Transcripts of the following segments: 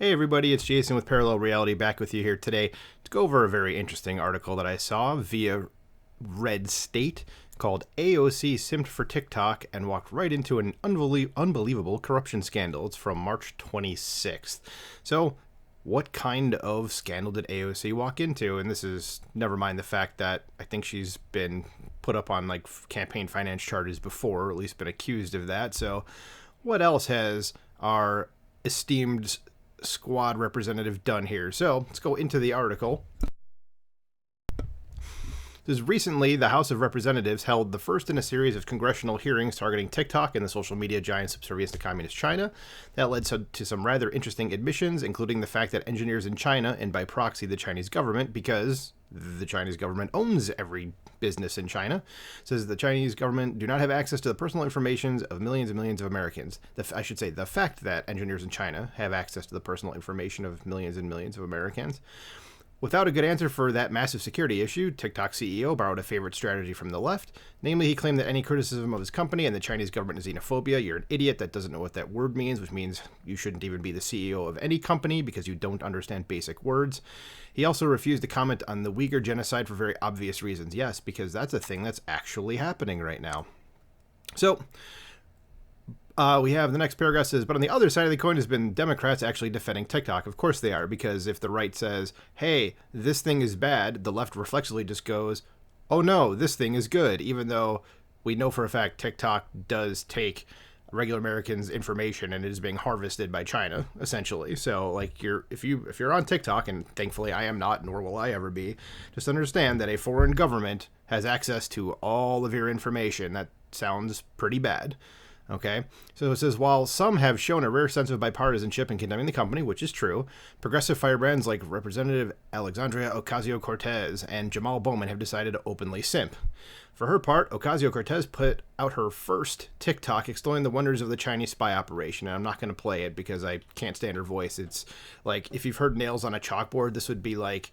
Hey everybody, it's Jason with Parallel Reality back with you here today to go over a very interesting article that I saw via Red State called AOC simped for TikTok and walked right into an unbelievable corruption scandal. It's from March 26th. So, what kind of scandal did AOC walk into? And this is, never mind the fact that I think she's been put up on like campaign finance charges before, or at least been accused of that. So, what else has our esteemed squad representative done here? So let's go into the article. This recently, the House of Representatives held the first in a series of congressional hearings targeting TikTok and the social media giant subservious to Communist China. That led to some rather interesting admissions, including the fact that engineers in China, and by proxy the Chinese government, because the Chinese government owns every business in China, says the Chinese government do not have access to the personal information of millions and millions of Americans. I should say the fact that engineers in China have access to the personal information of millions and millions of Americans. Without a good answer for that massive security issue, TikTok CEO borrowed a favorite strategy from the left. Namely, he claimed that any criticism of his company and the Chinese government is xenophobia. You're an idiot that doesn't know what that word means, which means you shouldn't even be the CEO of any company because you don't understand basic words. He also refused to comment on the Uyghur genocide for very obvious reasons. Yes, because that's a thing that's actually happening right now. So, we have the next paragraph says, but on the other side of the coin has been Democrats actually defending TikTok. Of course they are, because if the right says, hey, this thing is bad, the left reflexively just goes, oh no, this thing is good, even though we know for a fact TikTok does take regular Americans' information and it is being harvested by China, essentially. So, like, if you're on TikTok, and thankfully I am not, nor will I ever be, just understand that a foreign government has access to all of your information. That sounds pretty bad. Okay, so it says, while some have shown a rare sense of bipartisanship in condemning the company, which is true, progressive firebrands like Representative Alexandria Ocasio-Cortez and Jamal Bowman have decided to openly simp. For her part, Ocasio-Cortez put out her first TikTok extolling the wonders of the Chinese spy operation, and I'm not going to play it because I can't stand her voice. It's like, if you've heard nails on a chalkboard, this would be like,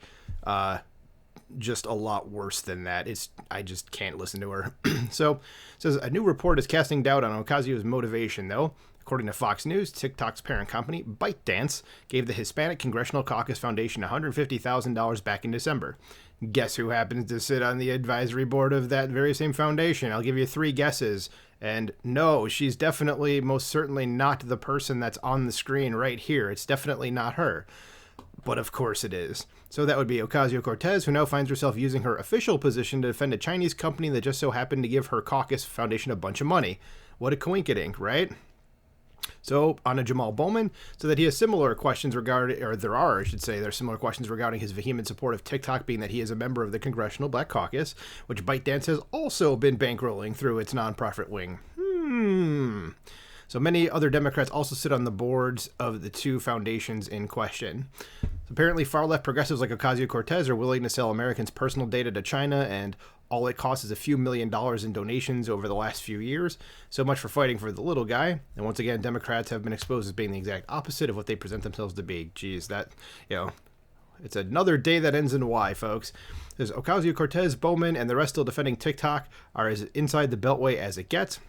just a lot worse than that. I just can't listen to her. So, it says a new report is casting doubt on Ocasio's motivation, though. According to Fox News, TikTok's parent company, ByteDance, gave the Hispanic Congressional Caucus Foundation $150,000 back in December. Guess who happens to sit on the advisory board of that very same foundation? I'll give you 3 guesses. And no, she's definitely, most certainly not the person that's on the screen right here. It's definitely not her. But of course it is. So that would be Ocasio-Cortez, who now finds herself using her official position to defend a Chinese company that just so happened to give her caucus foundation a bunch of money. What a coinkydink, right? So, on to Jamal Bowman, so that he has similar questions regarding, or there are, I should say, there's similar questions regarding his vehement support of TikTok, being that he is a member of the Congressional Black Caucus, which ByteDance has also been bankrolling through its nonprofit wing. So many other Democrats also sit on the boards of the 2 foundations in question. Apparently, far-left progressives like Ocasio-Cortez are willing to sell Americans' personal data to China, and all it costs is a few $1 million in donations over the last few years. So much for fighting for the little guy. And once again, Democrats have been exposed as being the exact opposite of what they present themselves to be. Geez, that, it's another day that ends in Y, folks. There's Ocasio-Cortez, Bowman, and the rest still defending TikTok are as inside the beltway as it gets.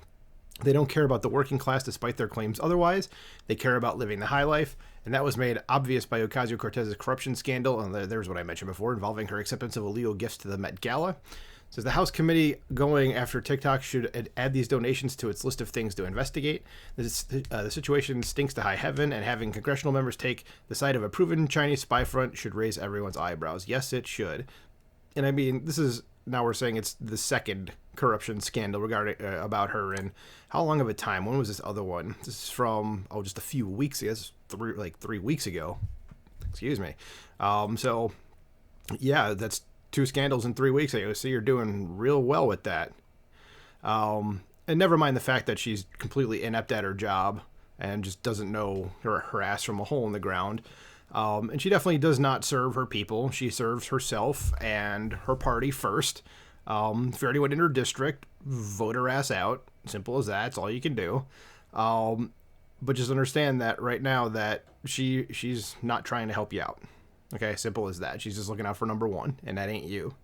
They don't care about the working class despite their claims otherwise. They care about living the high life, and that was made obvious by Ocasio-Cortez's corruption scandal, and there's what I mentioned before, involving her acceptance of illegal gifts to the Met Gala. It says the House committee going after TikTok should add these donations to its list of things to investigate. The situation stinks to high heaven, and having congressional members take the side of a proven Chinese spy front should raise everyone's eyebrows. Yes, it should. And I mean, this is, now we're saying it's the second corruption scandal regarding about her, and how long of a time? When was this other one? This is from just a few weeks ago. This is 3 weeks ago. Excuse me. So yeah, that's 2 scandals in 3 weeks. AOC, you're doing real well with that. And never mind the fact that she's completely inept at her job and just doesn't know her ass from a hole in the ground. And she definitely does not serve her people. She serves herself and her party first. For anyone in her district, vote her ass out. Simple as that. That's all you can do. But just understand that right now that she's not trying to help you out. Okay, simple as that. She's just looking out for number 1, and that ain't you.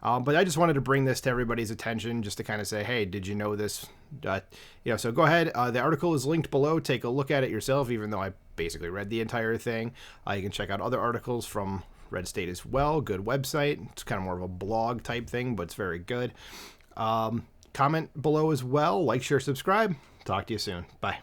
But I just wanted to bring this to everybody's attention just to kind of say, hey, did you know this? So go ahead. The article is linked below. Take a look at it yourself, even though I basically read the entire thing. You can check out other articles from Red State as well. Good website. It's kind of more of a blog type thing, but it's very good. Comment below as well. Like, share, subscribe. Talk to you soon. Bye.